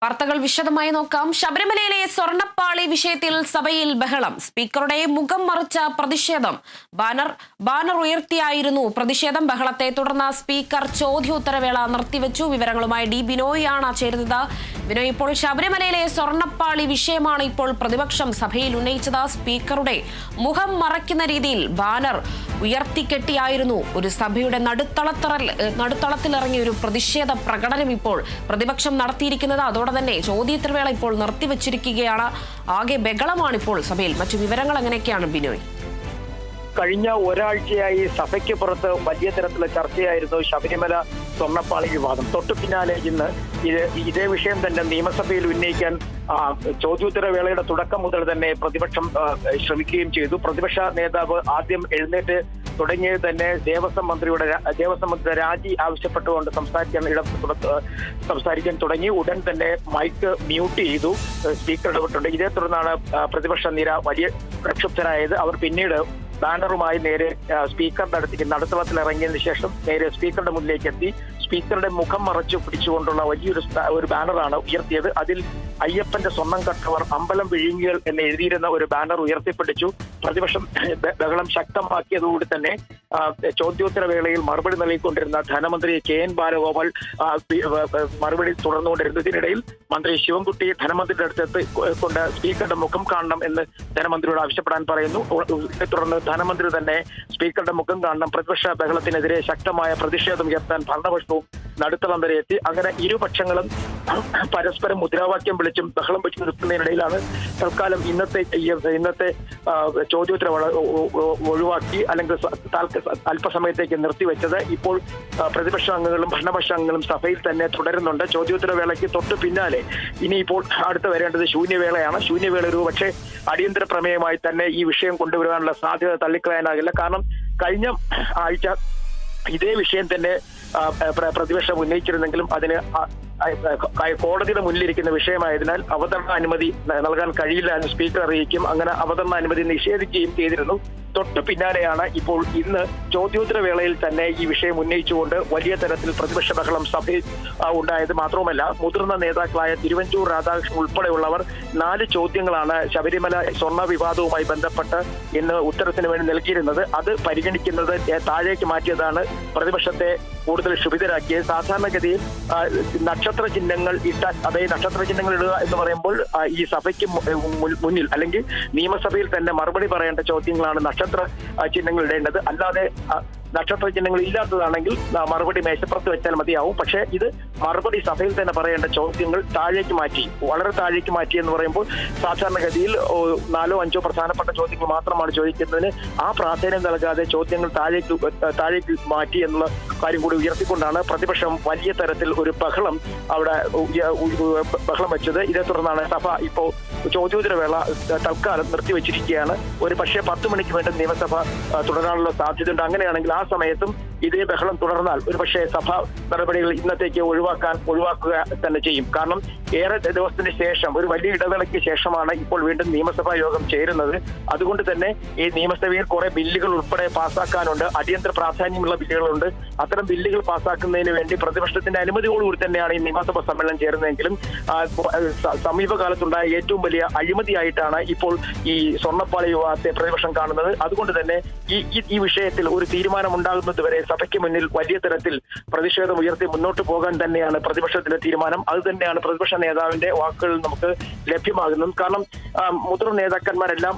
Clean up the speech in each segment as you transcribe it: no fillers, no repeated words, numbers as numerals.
വാർത്തകൾ വിശദമായി നോക്കാം. ശബരിമലയിലെ സ്വർണ്ണപ്പാളി വിഷയത്തിൽ സഭയിൽ ബഹളം. സ്പീക്കറുടെ മുഖം മറച്ച പ്രതിഷേധം. ബാനർ ഉയർത്തിയായിരുന്നു പ്രതിഷേധം. ബഹളത്തെ തുടർന്ന് സ്പീക്കർ ചോദ്യോത്തരവേള നിർത്തിവെച്ചു. വിവരങ്ങളുമായി ഡി ബിനോയാണ് ചേരുന്നത്. ബിനോയ്, ഇപ്പോൾ ശബരിമലയിലെ സ്വർണ്ണപ്പാളി വിഷയമാണ് ഇപ്പോൾ പ്രതിപക്ഷം സഭയിൽ ഉന്നയിച്ചത്. സ്പീക്കറുടെ മുഖം മറയ്ക്കുന്ന രീതിയിൽ ബാനർ ഉയർത്തിക്കെട്ടിയായിരുന്നു ഒരു സഭയുടെ നടുത്തളത്തിലിറങ്ങിയ ഒരു പ്രതിഷേധ പ്രകടനം ഇപ്പോൾ പ്രതിപക്ഷം നടത്തിയിരിക്കുന്നത്. അതോടെ തന്നെ ചോദ്യോത്തരവേള ഇപ്പോൾ നിർത്തിവച്ചിരിക്കുകയാണ്. ആകെ ബഹളമാണ് ഇപ്പോൾ സഭയിൽ. മറ്റു വിവരങ്ങൾ എങ്ങനെയൊക്കെയാണ് ബിനോയ്? കഴിഞ്ഞ ഒരാഴ്ചയായി സഭയ്ക്ക് പുറത്ത് വലിയ തരത്തിലുള്ള ചർച്ചയായിരുന്നു ശബരിമല സ്വർണ്ണപ്പാളി വിവാദം. തൊട്ടു പിന്നാലെ ഇന്ന് ഇതേ വിഷയം തന്നെ നിയമസഭയിൽ ഉന്നയിക്കാൻ ചോദ്യോത്തരവേളയുടെ തുടക്കം മുതൽ തന്നെ പ്രതിപക്ഷം ശ്രമിക്കുകയും ചെയ്തു. പ്രതിപക്ഷ നേതാവ് ആദ്യം എഴുന്നേറ്റ് തുടങ്ങിയത് തന്നെ ദേവസ്വം മന്ത്രിയുടെ രാജി ആവശ്യപ്പെട്ടുകൊണ്ട് സംസാരിക്കാൻ തുടങ്ങി. ഉടൻ തന്നെ മൈക്ക് മ്യൂട്ട് ചെയ്തു. സ്പീക്കർ ഇടപെട്ടുണ്ട്. ഇതേ തുടർന്നാണ് പ്രതിപക്ഷ നിര വലിയ പ്രക്ഷുബ്ധരായത്. അവർ പിന്നീട് ബാനറുമായി നേരെ സ്പീക്കറുടെ അടുത്തേക്ക് നടുത്തളത്തിൽ ഇറങ്ങിയതിനു ശേഷം നേരെ സ്പീക്കറുടെ മുന്നിലേക്ക് എത്തി സ്പീക്കറുടെ മുഖം മറച്ചു പിടിച്ചുകൊണ്ടുള്ള വലിയൊരു ബാനറാണ് ഉയർത്തിയത്. അതിൽ അയ്യപ്പന്റെ സ്വർണം കട്ടവർ അമ്പലം വിഴുങ്ങികൾ എന്ന് എഴുതിയിരുന്ന ഒരു ബാനർ ഉയർത്തിപ്പിടിച്ചു. പ്രതിപക്ഷം ബഹളം ശക്തമാക്കിയതോടുകൂടി തന്നെ ചോദ്യോത്തര വേളയിൽ മറുപടി നൽകിക്കൊണ്ടിരുന്ന ധനമന്ത്രി കെ.എൻ. ബാലഗോപാൽ മറുപടി തുടർന്നുകൊണ്ടിരുന്നു. ഇതിനിടയിൽ മന്ത്രി ശിവൻകുട്ടി ധനമന്ത്രിയുടെ അടുത്ത് കൊണ്ട് സ്പീക്കറുടെ മുഖം കാണണം എന്ന് ധനമന്ത്രിയോട് ആവശ്യപ്പെടാൻ പറയുന്നു. തുടർന്ന് ധനമന്ത്രി തന്നെ സ്പീക്കറുടെ മുഖം കാണണം. പ്രതിപക്ഷ ബഹളത്തിനെതിരെ ശക്തമായ പ്രതിഷേധം ഉയർത്താൻ ഭരണപക്ഷവും നടുത്തളം വരെ എത്തി. അങ്ങനെ ഇരുപക്ഷങ്ങളും പരസ്പരം മുദ്രാവാക്യം വിളിച്ചും ബഹളം വെച്ച് നിർത്തുന്നതിനിടയിലാണ് തൽക്കാലം ഇന്നത്തെ ചോദ്യോത്തര ഒഴിവാക്കി അല്ലെങ്കിൽ അല്പസമയത്തേക്ക് നിർത്തിവെച്ചത്. ഇപ്പോൾ പ്രതിപക്ഷ അംഗങ്ങളും ഭരണപക്ഷ അംഗങ്ങളും സഭയിൽ തന്നെ തുടരുന്നുണ്ട്. ചോദ്യോത്തര വേളയ്ക്ക് തൊട്ട് പിന്നാലെ ഇനിയിപ്പോൾ അടുത്ത് വരേണ്ടത് ശൂന്യവേളയാണ്. ശൂന്യവേള ഒരു പക്ഷേ അടിയന്തര പ്രമേയമായി തന്നെ ഈ വിഷയം കൊണ്ടുവരാനുള്ള സാധ്യത തള്ളിക്കളയാനാകില്ല. കാരണം കഴിഞ്ഞ ആഴ്ച ഇതേ വിഷയം തന്നെ പ്രതിപക്ഷം ഉന്നയിച്ചിരുന്നെങ്കിലും അതിന് കോടതിയുടെ മുന്നിലിരിക്കുന്ന വിഷയമായതിനാൽ അവതരണ അനുമതി നൽകാൻ കഴിയില്ല എന്ന് സ്പീക്കർ അറിയിക്കും. അങ്ങനെ അവതരണ അനുമതി നിഷേധിക്കുകയും ചെയ്തിരുന്നു. തൊട്ടു പിന്നാലെയാണ് ഇപ്പോൾ ഇന്ന് ചോദ്യോത്തര വേളയിൽ തന്നെ ഈ വിഷയം ഉന്നയിച്ചുകൊണ്ട് വലിയ തരത്തിൽ പ്രതിപക്ഷ ബഹളം സഭയിൽ ഉണ്ടായത്. മാത്രവുമല്ല, മുതിർന്ന നേതാക്കളായ തിരുവഞ്ചൂർ രാധാകൃഷ്ണൻ ഉൾപ്പെടെയുള്ളവർ 4 ചോദ്യങ്ങളാണ് ശബരിമല സ്വർണ്ണ വിവാദവുമായി ബന്ധപ്പെട്ട് ഇന്ന് ഉത്തരത്തിന് വേണ്ടി നൽകിയിരുന്നത്. അത് പരിഗണിക്കുന്നത് താഴേക്ക് മാറ്റിയതാണ് പ്രതിപക്ഷത്തെ കൂടുതൽ ക്ഷുഭിതരാക്കിയത്. സാധാരണഗതിയിൽ നക്ഷത്ര ചിഹ്നങ്ങൾ ഇട്ടാൽ, അതായത് നക്ഷത്ര ചിഹ്നങ്ങൾ ഇടുക എന്ന് പറയുമ്പോൾ ഈ സഭയ്ക്ക് മുന്നിൽ അല്ലെങ്കിൽ നിയമസഭയിൽ തന്നെ മറുപടി പറയേണ്ട ചോദ്യങ്ങളാണ് നക്ഷത്ര ചിഹ്നങ്ങൾ ഇടേണ്ടത്. അല്ലാതെ നക്ഷത്ര ചിഹ്നങ്ങൾ ഇല്ലാത്തതാണെങ്കിൽ മറുപടി മേശപ്പുറത്ത് വെച്ചാൽ മതിയാവും. പക്ഷേ ഇത് മറുപടി സഭയിൽ തന്നെ പറയേണ്ട ചോദ്യങ്ങൾ താഴേക്ക് മാറ്റി, വളരെ താഴേക്ക് മാറ്റി എന്ന് പറയുമ്പോൾ സാധാരണഗതിയിൽ 4 5 പ്രധാനപ്പെട്ട ചോദ്യങ്ങൾ മാത്രമാണ് ചോദിക്കുന്നതിന് ആ പ്രാധാന്യം നൽകാതെ ചോദ്യങ്ങൾ താഴേക്ക് മാറ്റി എന്നുള്ള കാര്യം കൂടി ഉയർത്തിക്കൊണ്ടാണ് പ്രതിപക്ഷം വലിയ തരത്തിൽ ഒരു ബഹളം വെച്ചത്. ഇതേ തുടർന്നാണ് സഭ ഇപ്പോൾ ചോദ്യോത്തര വേള തൽക്കാലം നിർത്തിവെച്ചിരിക്കുകയാണ്. ഒരു പക്ഷേ 10 മണിക്ക് വേണ്ടി നിയമസഭ തുടരാനുള്ള സാധ്യതയുണ്ട്. അങ്ങനെയാണെങ്കിൽ ആ സമയത്തും ഇതേ ബഹളം തുടർന്നാൽ ഒരുപക്ഷെ സഭാ നടപടികൾ ഇന്നത്തേക്ക് ഒഴിവാക്കുക തന്നെ ചെയ്യും. കാരണം ഏറെ ദിവസത്തിന് ശേഷം, ഒരു വലിയ ഇടവേളയ്ക്ക് ശേഷമാണ് ഇപ്പോൾ വീണ്ടും നിയമസഭാ യോഗം ചേരുന്നത്. അതുകൊണ്ട് തന്നെ ഈ നിയമസഭയിൽ കുറെ ബില്ലുകൾ ഉൾപ്പെടെ പാസ്സാക്കാനുണ്ട്. അടിയന്തര പ്രാധാന്യമുള്ള ബില്ലുകളുണ്ട്. അത്തരം ബില്ലുകൾ പാസ്സാക്കുന്നതിന് വേണ്ടി പ്രതിപക്ഷത്തിന്റെ അനുമതിയോടുകൂടി തന്നെയാണ് ഈ നിയമസഭാ സമ്മേളനം ചേരുന്നതെങ്കിലും സമീപകാലത്തുണ്ടായ ഏറ്റവും വലിയ അഴിമതിയായിട്ടാണ് ഇപ്പോൾ ഈ സ്വർണ്ണപ്പാളി വിവാദത്തെ പ്രതിപക്ഷം കാണുന്നത്. അതുകൊണ്ട് തന്നെ ഈ വിഷയത്തിൽ ഒരു തീരുമാനമുണ്ടാകുന്നത് വരെ സഭയ്ക്ക് മുന്നിൽ വലിയ തരത്തിൽ പ്രതിഷേധം ഉയർത്തി മുന്നോട്ട് പോകാൻ തന്നെയാണ് പ്രതിപക്ഷത്തിന്റെ തീരുമാനം. അത് തന്നെയാണ് പ്രതിപക്ഷ നേതാവിന്റെ വാക്കുകളിൽ നമുക്ക് ലഭ്യമാകുന്നത്. കാരണം മുതിർന്ന നേതാക്കന്മാരെല്ലാം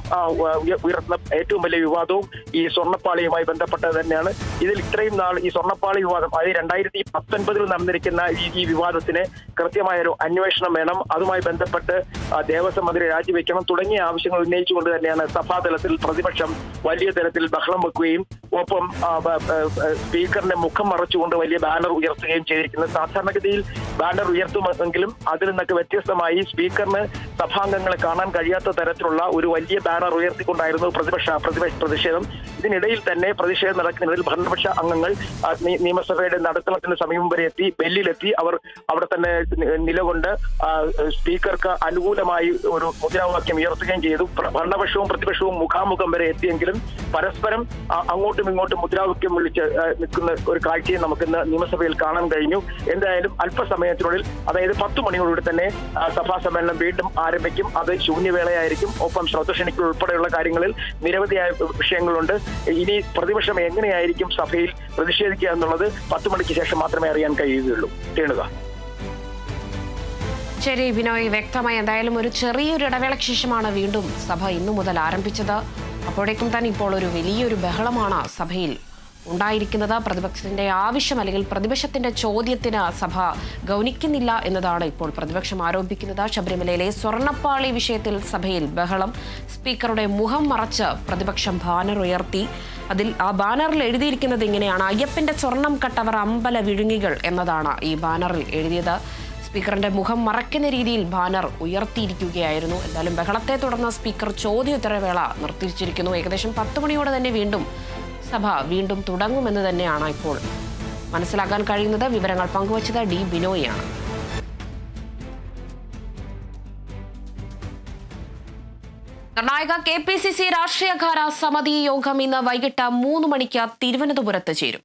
ഉയർത്തുന്ന ഏറ്റവും വലിയ വിവാദവും ഈ സ്വർണ്ണപ്പാളിയുമായി ബന്ധപ്പെട്ടത് തന്നെയാണ്. ഇതിൽ ഇത്രയും നാൾ ഈ സ്വർണ്ണപ്പാളി വിവാദം, അതായത് 2019 നടന്നിരിക്കുന്ന ഈ വിവാദത്തിന് കൃത്യമായൊരു അന്വേഷണം വേണം, അതുമായി ബന്ധപ്പെട്ട് ദേവസ്വം മന്ത്രി രാജിവെക്കണം തുടങ്ങിയ ആവശ്യങ്ങൾ ഉന്നയിച്ചുകൊണ്ട് തന്നെയാണ് സഭാതലത്തിൽ പ്രതിപക്ഷം വലിയ തരത്തിൽ ബഹളം വെക്കുകയും ഒപ്പം സ്പീക്കറിന്റെ മുഖം മറച്ചുകൊണ്ട് വലിയ ബാനർ ഉയർത്തുകയും ചെയ്തിരിക്കുന്നത്. സാധാരണഗതിയിൽ ബാനർ ഉയർത്തുമെങ്കിലും അതിൽ നിന്നൊക്കെ വ്യത്യസ്തമായി സ്പീക്കറിന് സഭാംഗങ്ങളെ കാണാൻ കഴിയാത്ത തരത്തിലുള്ള ഒരു വലിയ ബാനർ ഉയർത്തിക്കൊണ്ടായിരുന്നു പ്രതിഷേധം. ഇതിനിടയിൽ തന്നെ പ്രതിഷേധം നടക്കുന്നതിൽ ഭരണപക്ഷ അംഗങ്ങൾ നിയമസഭയുടെ നടുത്തളത്തിന് സമീപം വരെ എത്തി, ബെല്ലിലെത്തി. അവർ അവിടെ തന്നെ നിലകൊണ്ട് സ്പീക്കർക്ക് അനുകൂലമായി ഒരു മുദ്രാവാക്യം ഉയർത്തുകയും ചെയ്തു. ഭരണപക്ഷവും പ്രതിപക്ഷവും മുഖാമുഖം വരെ എത്തിയെങ്കിലും പരസ്പരം അങ്ങോട്ടും ഇങ്ങോട്ടും മുദ്രാവാക്യം വിളിച്ച് നിൽക്കുന്ന ഒരു കാഴ്ചയും നമുക്ക് ഇന്ന് നിയമസഭയിൽ കാണാൻ കഴിഞ്ഞു. എന്തായാലും അല്പസമയത്തിനുള്ളിൽ, അതായത് 10 മണിയോടുകൂടി തന്നെ സഭാ സമ്മേളനം വീണ്ടും ആരംഭിക്കും. അത് ശൂന്യവേളയായിരിക്കും. ഒപ്പം ശ്രദ്ധ ക്ഷണിക്കൽ ഉൾപ്പെടെയുള്ള കാര്യങ്ങളിൽ നിരവധിയായ വിഷയങ്ങളുണ്ട്. ഇനി പ്രതിപക്ഷം എങ്ങനെയായിരിക്കും സഭയിൽ പ്രതിഷേധിക്കുക എന്നുള്ളത് 10 മണിക്ക് ശേഷം മാത്രമേ അറിയാൻ കഴിയുകയുള്ളൂ. കേണുക. ശരി ബിനോയ്, വ്യക്തമായി. എന്തായാലും ഒരു ചെറിയൊരു ഇടവേളയ്ക്ക് ശേഷമാണ് വീണ്ടും സഭ ഇന്നു മുതൽ ആരംഭിച്ചത്. അപ്പോഴേക്കും തന്നെ ഇപ്പോൾ ഒരു വലിയൊരു ബഹളമാണ് സഭയിൽ ഉണ്ടായിരിക്കുന്നത്. പ്രതിപക്ഷത്തിന്റെ ആവശ്യം അല്ലെങ്കിൽ പ്രതിപക്ഷത്തിന്റെ ചോദ്യത്തിന് സഭ ഗൗനിക്കുന്നില്ല എന്നതാണ് ഇപ്പോൾ പ്രതിപക്ഷം ആരോപിക്കുന്നത്. ശബരിമലയിലെ സ്വർണ്ണപ്പാളി വിഷയത്തിൽ സഭയിൽ ബഹളം. സ്പീക്കറുടെ മുഖം മറച്ച് പ്രതിപക്ഷം ബാനർ ഉയർത്തി. ആ ബാനറിൽ എഴുതിയിരിക്കുന്നത് ഇങ്ങനെയാണ്: അയ്യപ്പന്റെ സ്വർണം കട്ടവർ അമ്പല വിഴുങ്ങികൾ എന്നതാണ് ഈ ബാനറിൽ എഴുതിയത്. സ്പീക്കറിന്റെ മുഖം മറയ്ക്കുന്ന രീതിയിൽ ബാനർ ഉയർത്തിയിരിക്കുകയായിരുന്നു. എന്തായാലും ബഹളത്തെ തുടർന്ന് സ്പീക്കർ ചോദ്യോത്തരവേള നിർത്തിവച്ചിരിക്കുന്നു. ഏകദേശം 10 മണിയോടെ തന്നെ സഭ വീണ്ടും തുടങ്ങുമെന്ന് തന്നെയാണ് ഇപ്പോൾ മനസ്സിലാക്കാൻ കഴിയുന്നത്. വിവരങ്ങൾ പങ്കുവച്ചത് ഡി ബിനോയാണ്. നിർണായക KPCC രാഷ്ട്രീയകാര്യ സമിതി യോഗം ഇന്ന് വൈകിട്ട് 3 മണിക്ക് തിരുവനന്തപുരത്ത് ചേരും.